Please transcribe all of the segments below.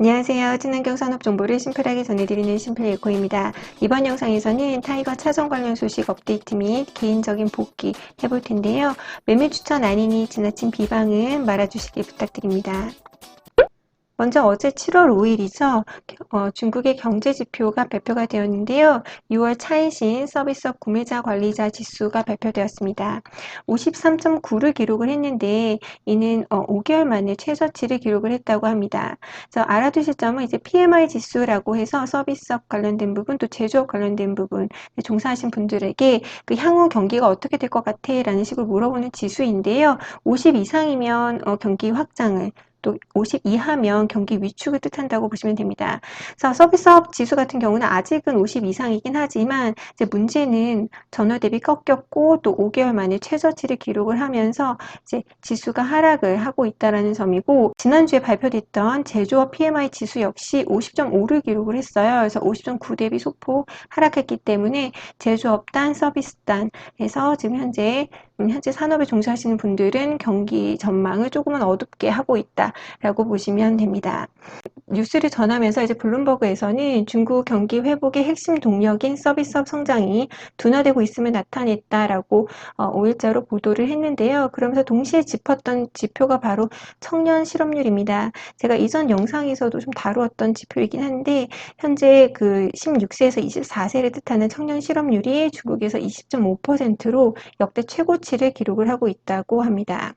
안녕하세요. 친환경 산업 정보를 심플하게 전해드리는 심플에코입니다. 이번 영상에서는 타이거 차종 관련 소식 업데이트 및 개인적인 복귀 해볼 텐데요. 매매 추천 아니니 지나친 비방은 말아주시길 부탁드립니다. 먼저 어제 7월 5일이죠. 중국의 경제 지표가 발표가 되었는데요. 6월 차이신 서비스업 구매자 관리자 지수가 발표되었습니다. 53.9를 기록을 했는데 이는 5개월 만에 최저치를 기록을 했다고 합니다. 그래서 알아두실 점은 이제 PMI 지수라고 해서 서비스업 관련된 부분 또 제조업 관련된 부분 종사하신 분들에게 그 향후 경기가 어떻게 될 것 같아? 라는 식으로 물어보는 지수인데요. 50 이상이면 경기 확장을 또 50 이하면 경기 위축을 뜻한다고 보시면 됩니다. 그래서 서비스업 지수 같은 경우는 아직은 50 이상이긴 하지만 이제 문제는 전월 대비 꺾였고 또 5개월 만에 최저치를 기록을 하면서 이제 지수가 하락을 하고 있다라는 점이고 지난주에 발표됐던 제조업 PMI 지수 역시 50.5를 기록을 했어요. 그래서 50.9 대비 소폭 하락했기 때문에 제조업단, 서비스단에서 지금 현재 산업에 종사하시는 분들은 경기 전망을 조금은 어둡게 하고 있다라고 보시면 됩니다. 뉴스를 전하면서 이제 블룸버그에서는 중국 경기 회복의 핵심 동력인 서비스업 성장이 둔화되고 있음을 나타냈다라고 5일자로 보도를 했는데요. 그러면서 동시에 짚었던 지표가 바로 청년 실업률입니다. 제가 이전 영상에서도 좀 다루었던 지표이긴 한데 현재 그 16세에서 24세를 뜻하는 청년 실업률이 중국에서 20.5%로 역대 최고치를 기록을 하고 있다고 합니다.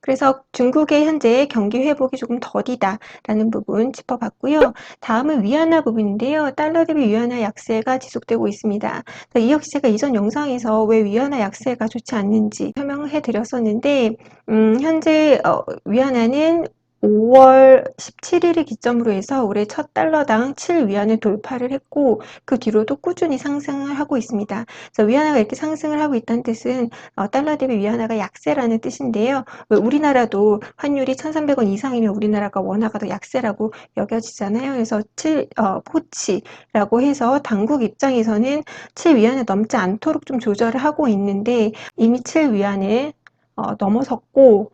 그래서 중국의 현재 경기 회복이 조금 더디다라는 부분 짚어봤고요. 다음은 위안화 부분인데요. 달러 대비 위안화 약세가 지속되고 있습니다. 이 역시 제가 이전 영상에서 왜 위안화 약세가 좋지 않는지 설명해 드렸었는데 현재 위안화는 5월 17일을 기점으로 해서 올해 첫 달러당 7위안을 돌파를 했고 그 뒤로도 꾸준히 상승을 하고 있습니다. 그래서 위안화가 이렇게 상승을 하고 있다는 뜻은 달러 대비 위안화가 약세라는 뜻인데요. 우리나라도 환율이 1,300원 이상이면 우리나라가 원화가 더 약세라고 여겨지잖아요. 그래서 포치라고 해서 당국 입장에서는 7위안을 넘지 않도록 좀 조절을 하고 있는데 이미 7위안을 넘어섰고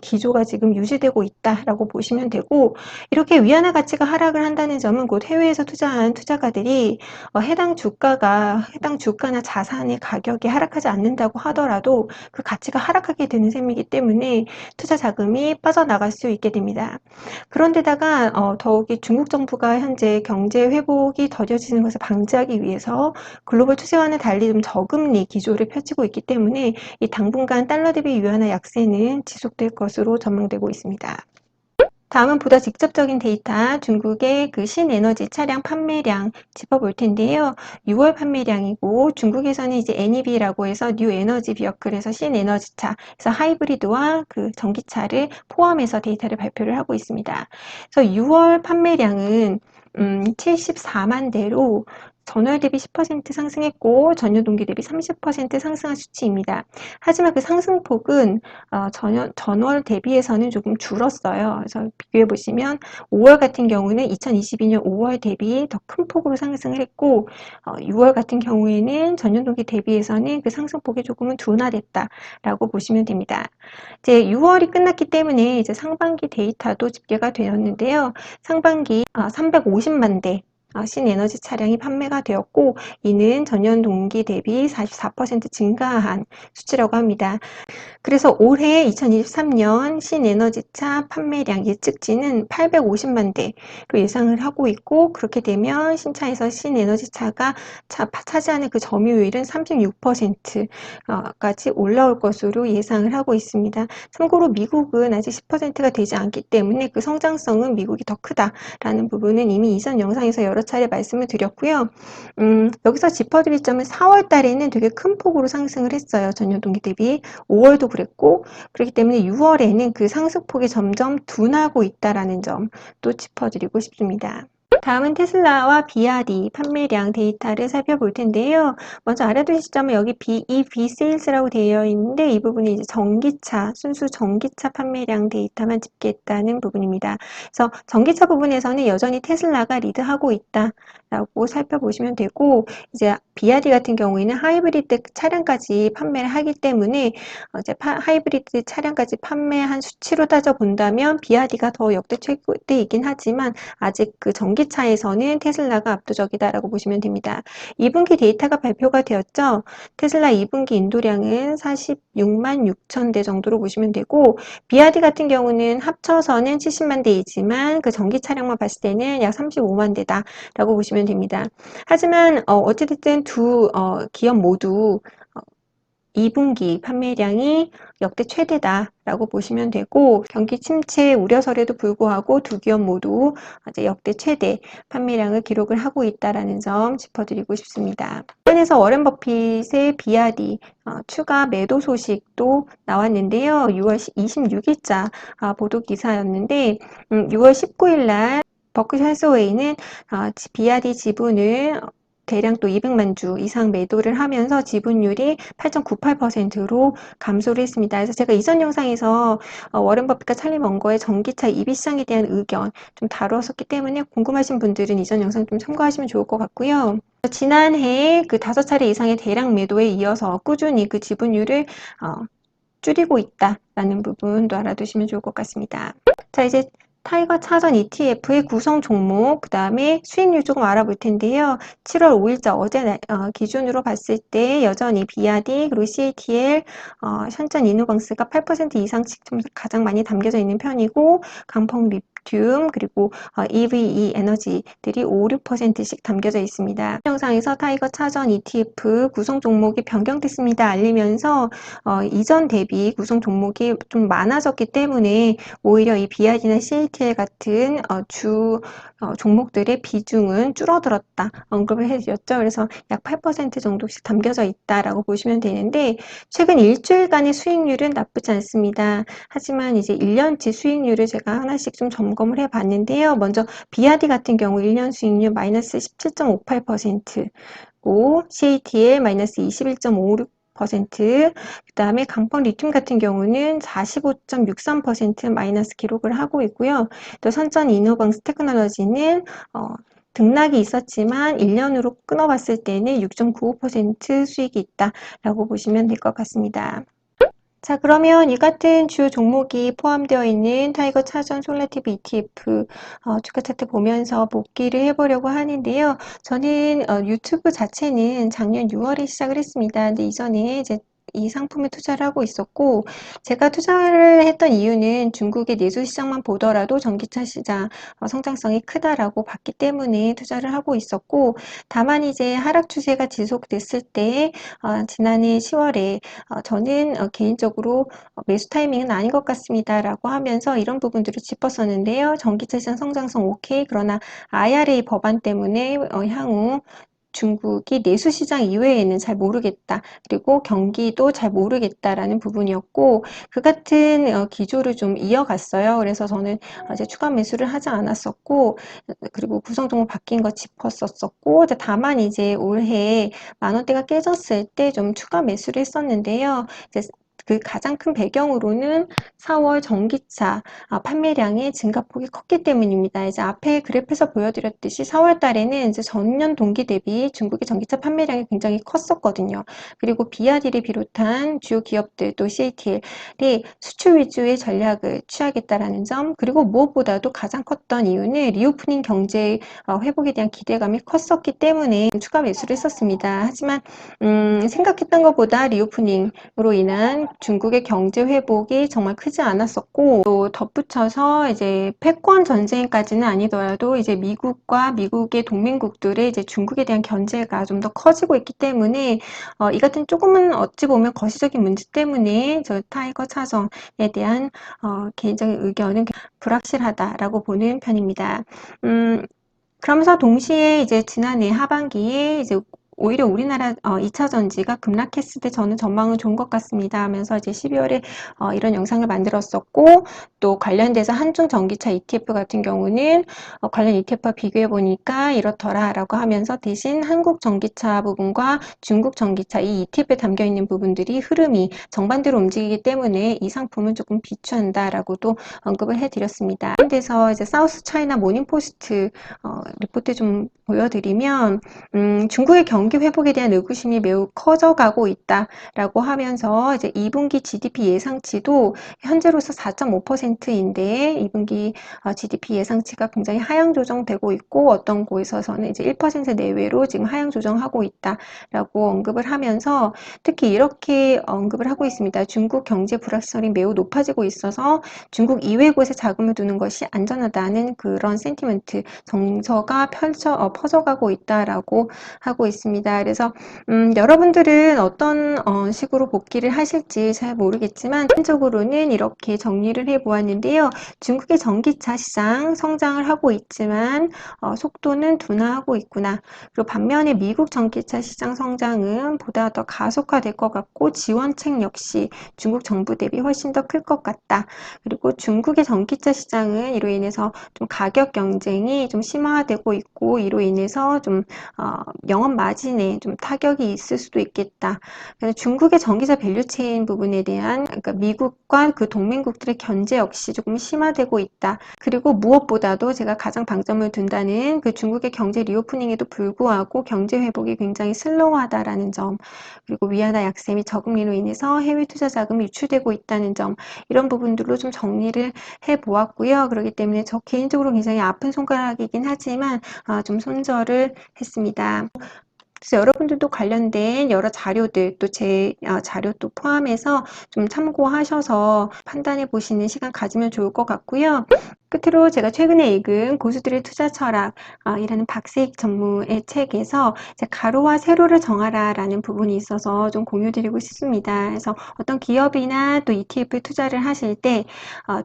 기조가 지금 유지되고 있다라고 보시면 되고 이렇게 위안화 가치가 하락을 한다는 점은 곧 해외에서 투자한 투자가들이 해당 주가나 자산의 가격이 하락하지 않는다고 하더라도 그 가치가 하락하게 되는 셈이기 때문에 투자 자금이 빠져나갈 수 있게 됩니다. 그런데다가 더욱이 중국 정부가 현재 경제 회복이 더뎌지는 것을 방지하기 위해서 글로벌 추세와는 달리 좀 저금리 기조를 펼치고 있기 때문에 이 당분간 달러 대비 위안화 약세는 지속될 것으로 전망되고 있습니다. 다음은 보다 직접적인 데이터, 중국의 그 신에너지 차량 판매량 짚어볼 텐데요. 6월 판매량이고 중국에서는 이제 NEV라고 해서 뉴 에너지 비어클에서 신에너지차, 그래서 하이브리드와 그 전기차를 포함해서 데이터를 발표를 하고 있습니다. 그래서 6월 판매량은 74만 대로 전월 대비 10% 상승했고 전년 동기 대비 30% 상승한 수치입니다. 하지만 그 상승폭은 전월 대비해서는 조금 줄었어요. 그래서 비교해 보시면 5월 같은 경우는 2022년 5월 대비 더 큰 폭으로 상승을 했고 6월 같은 경우에는 전년 동기 대비해서는 그 상승폭이 조금은 둔화됐다라고 보시면 됩니다. 이제 6월이 끝났기 때문에 이제 상반기 데이터도 집계가 되었는데요. 상반기 350만 대 신에너지 차량이 판매가 되었고 이는 전년 동기 대비 44% 증가한 수치라고 합니다. 그래서 올해 2023년 신에너지차 판매량 예측치는 850만 대로 예상을 하고 있고 그렇게 되면 신차에서 신에너지차가 차지하는 그 점유율은 36%까지 올라올 것으로 예상을 하고 있습니다. 참고로 미국은 아직 10%가 되지 않기 때문에 그 성장성은 미국이 더 크다라는 부분은 이미 이전 영상에서 여러 차례 말씀을 드렸고요. 여기서 짚어드릴 점은 4월 달에는 되게 큰 폭으로 상승을 했어요. 전년 동기 대비. 5월도 그랬고 그렇기 때문에 6월에는 그 상승폭이 점점 둔하고 있다라는 점 또 짚어드리고 싶습니다. 다음은 테슬라와 비아디 판매량 데이터를 살펴볼 텐데요. 먼저 알아두실 점은 여기 BEV 세일즈라고 되어 있는데 이 부분이 이제 순수 전기차 판매량 데이터만 집계했다는 부분입니다. 그래서 전기차 부분에서는 여전히 테슬라가 리드하고 있다라고 살펴보시면 되고 이제 비아디 같은 경우에는 하이브리드 차량까지 판매를 하기 때문에 이제 하이브리드 차량까지 판매한 수치로 따져본다면 비아디가 더 역대 최고대이긴 하지만 아직 그 전기차에서는 테슬라가 압도적이다라고 보시면 됩니다. 2분기 데이터가 발표가 되었죠. 테슬라 2분기 인도량은 46만 6천 대 정도로 보시면 되고 비아디 같은 경우는 합쳐서는 70만 대이지만 그 전기 차량만 봤을 때는 약 35만 대다라고 보시면 됩니다. 하지만 어찌됐든 두 기업 모두 2분기 판매량이 역대 최대다라고 보시면 되고 경기 침체 우려설에도 불구하고 두 기업 모두 이제 역대 최대 판매량을 기록을 하고 있다라는 점 짚어드리고 싶습니다. 관련해서 워렌 버핏의 비아디 추가 매도 소식도 나왔는데요. 6월 26일자 보도 기사였는데 6월 19일 날 버크셔 해서웨이는 비아디 지분을 대략 또 200만 주 이상 매도를 하면서 지분율이 8.98%로 감소를 했습니다. 그래서 제가 이전 영상에서 워렌 버핏과 찰리 먼거의 전기차 EV 시장에 대한 의견 좀 다루었었기 때문에 궁금하신 분들은 이전 영상 좀 참고하시면 좋을 것 같고요. 지난해 그 5차례 이상의 대량 매도에 이어서 꾸준히 그 지분율을 줄이고 있다라는 부분도 알아두시면 좋을 것 같습니다. 자, 이제 타이거 차전 ETF의 구성 종목, 그 다음에 수익률 조금 알아볼 텐데요. 7월 5일자 어제 기준으로 봤을 때 여전히 비아디 그리고 CATL, 션전 이노방스가 8% 이상씩 좀 가장 많이 담겨져 있는 편이고 강펑 리튬 그리고 EVE 에너지들이 5, 6%씩 담겨져 있습니다. 영상에서 타이거 차전 ETF 구성 종목이 변경됐습니다. 알리면서 이전 대비 구성 종목이 좀 많아졌기 때문에 오히려 이 비아디나 CATL 같은 주 종목들의 비중은 줄어들었다 언급을 해드렸죠. 그래서 약 8% 정도씩 담겨져 있다라고 보시면 되는데 최근 일주일간의 수익률은 나쁘지 않습니다. 하지만 이제 1년치 수익률을 제가 하나씩 좀 점검을 해봤는데요. 먼저 비아디 같은 경우 1년 수익률 마이너스 17.58%고 CATL 마이너스 21.56%, 그 다음에 강펀 리튬 같은 경우는 45.63% 마이너스 기록을 하고 있고요. 또 선전 이노방스 테크놀로지는 등락이 있었지만 1년으로 끊어봤을 때는 6.95% 수익이 있다라고 보시면 될 것 같습니다. 자, 그러면 이 같은 주요 종목이 포함되어 있는 타이거 차전 솔라티브 ETF 주가 차트 보면서 복기를 해보려고 하는데요. 저는 유튜브 자체는 작년 6월에 시작을 했습니다. 근데 이전에 이제 이 상품에 투자를 하고 있었고 제가 투자를 했던 이유는 중국의 내수 시장만 보더라도 전기차 시장 성장성이 크다라고 봤기 때문에 투자를 하고 있었고 다만 이제 하락 추세가 지속됐을 때 지난해 10월에 저는 개인적으로 매수 타이밍은 아닌 것 같습니다 라고 하면서 이런 부분들을 짚었었는데요. 전기차 시장 성장성 오케이, 그러나 IRA 법안 때문에 향후 중국이 내수 시장 이외에는 잘 모르겠다. 그리고 경기도 잘 모르겠다라는 부분이었고 그 같은 기조를 좀 이어갔어요. 그래서 저는 이제 추가 매수를 하지 않았었고 그리고 구성 종목 바뀐 거 짚었었고 다만 이제 올해 만 원대가 깨졌을 때 좀 추가 매수를 했었는데요. 이제 그 가장 큰 배경으로는 4월 전기차 판매량의 증가폭이 컸기 때문입니다. 이제 앞에 그래프에서 보여드렸듯이 4월 달에는 이제 전년 동기 대비 중국의 전기차 판매량이 굉장히 컸었거든요. 그리고 비아디를 비롯한 주요 기업들 또 CATL이 수출 위주의 전략을 취하겠다라는 점, 그리고 무엇보다도 가장 컸던 이유는 리오프닝 경제 회복에 대한 기대감이 컸었기 때문에 추가 매수를 했었습니다. 하지만 생각했던 것보다 리오프닝으로 인한 중국의 경제 회복이 정말 크지 않았었고 또 덧붙여서 이제 패권 전쟁까지는 아니더라도 이제 미국과 미국의 동맹국들의 이제 중국에 대한 견제가 좀 더 커지고 있기 때문에 이 같은 조금은 어찌 보면 거시적인 문제 때문에 저 타이거 차전에 대한 개인적인 의견은 불확실하다라고 보는 편입니다. 그러면서 동시에 이제 지난해 하반기에 이제 오히려 우리나라 2차 전지가 급락했을 때 저는 전망은 좋은 것 같습니다 하면서 이제 12월에 이런 영상을 만들었었고 또 관련돼서 한중 전기차 ETF 같은 경우는 관련 ETF와 비교해 보니까 이렇더라 라고 하면서 대신 한국 전기차 부분과 중국 전기차 이 ETF에 담겨 있는 부분들이 흐름이 정반대로 움직이기 때문에 이 상품은 조금 비추한다 라고도 언급을 해드렸습니다. 그래서 이제 사우스 차이나 모닝포스트 리포트에 좀 보여드리면 중국의 경기 회복에 대한 의구심이 매우 커져가고 있다라고 하면서 이제 2분기 GDP 예상치도 현재로서 4.5%인데 2분기 GDP 예상치가 굉장히 하향 조정되고 있고 어떤 곳에서는 이제 1% 내외로 지금 하향 조정하고 있다라고 언급을 하면서 특히 이렇게 언급을 하고 있습니다. 중국 경제 불확실성이 매우 높아지고 있어서 중국 이외곳에 자금을 두는 것이 안전하다는 그런 센티멘트 정서가 퍼져가고 있다라고 하고 있습니다. 그래서 여러분들은 어떤 식으로 복귀를 하실지 잘 모르겠지만 전적으로는 이렇게 정리를 해 보았는데요. 중국의 전기차 시장 성장을 하고 있지만 속도는 둔화하고 있구나. 그리고 반면에 미국 전기차 시장 성장은 보다 더 가속화될 것 같고 지원책 역시 중국 정부 대비 훨씬 더 클 것 같다. 그리고 중국의 전기차 시장은 이로 인해서 좀 가격 경쟁이 좀 심화되고 있고 이로 인해서 좀 영업 마진에 좀 타격이 있을 수도 있겠다. 그래서 중국의 전기차 밸류체인 부분에 대한 그러니까 미국과 그 동맹국들의 견제 역시 조금 심화되고 있다. 그리고 무엇보다도 제가 가장 방점을 둔다는 그 중국의 경제 리오프닝에도 불구하고 경제 회복이 굉장히 슬로우하다라는 점, 그리고 위안화 약세 및 저금리로 인해서 해외 투자 자금이 유출되고 있다는 점, 이런 부분들로 좀 정리를 해 보았고요. 그렇기 때문에 저 개인적으로 굉장히 아픈 손가락이긴 하지만 좀 손절을 했습니다. 그래서 여러분들도 관련된 여러 자료들 또 제 자료도 포함해서 좀 참고하셔서 판단해 보시는 시간 가지면 좋을 것 같고요. 끝으로 제가 최근에 읽은 고수들의 투자 철학 이라는 박세익 전무의 책에서 가로와 세로를 정하라 라는 부분이 있어서 좀 공유드리고 싶습니다. 그래서 어떤 기업이나 또 ETF에 투자를 하실 때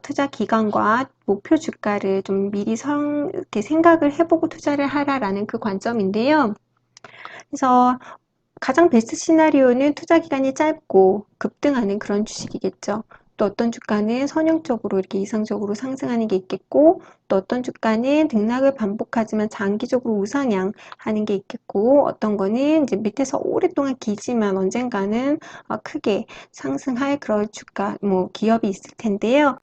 투자 기간과 목표 주가를 좀 미리 이렇게 생각을 해보고 투자를 하라라는 그 관점인데요. 그래서 가장 베스트 시나리오는 투자 기간이 짧고 급등하는 그런 주식이겠죠. 또 어떤 주가는 선형적으로 이렇게 이상적으로 상승하는 게 있겠고, 또 어떤 주가는 등락을 반복하지만 장기적으로 우상향하는 게 있겠고, 어떤 거는 이제 밑에서 오랫동안 기지만 언젠가는 크게 상승할 그런 주가, 기업이 있을 텐데요.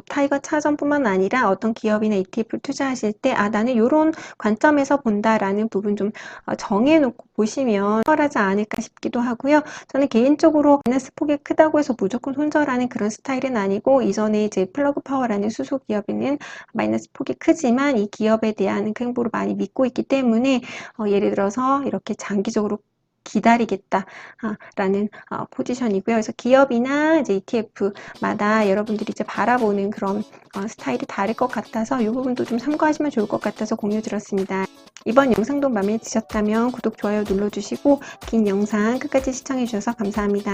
타이거 차전뿐만 아니라 어떤 기업이나 ETF를 투자하실 때, 나는 이런 관점에서 본다라는 부분 좀 정해놓고 보시면 수월하지 않을까 싶기도 하고요. 저는 개인적으로 마이너스 폭이 크다고 해서 무조건 손절하는 그런 스타일은 아니고, 이전에 이제 플러그 파워라는 수소 기업에는 마이너스 폭이 크지만 이 기업에 대한 행보를 많이 믿고 있기 때문에 예를 들어서 이렇게 장기적으로 기다리겠다라는 포지션이고요. 그래서 기업이나 이제 ETF마다 여러분들이 이제 바라보는 그런 스타일이 다를 것 같아서 이 부분도 좀 참고하시면 좋을 것 같아서 공유 드렸습니다. 이번 영상도 마음에 드셨다면 구독, 좋아요 눌러주시고 긴 영상 끝까지 시청해 주셔서 감사합니다.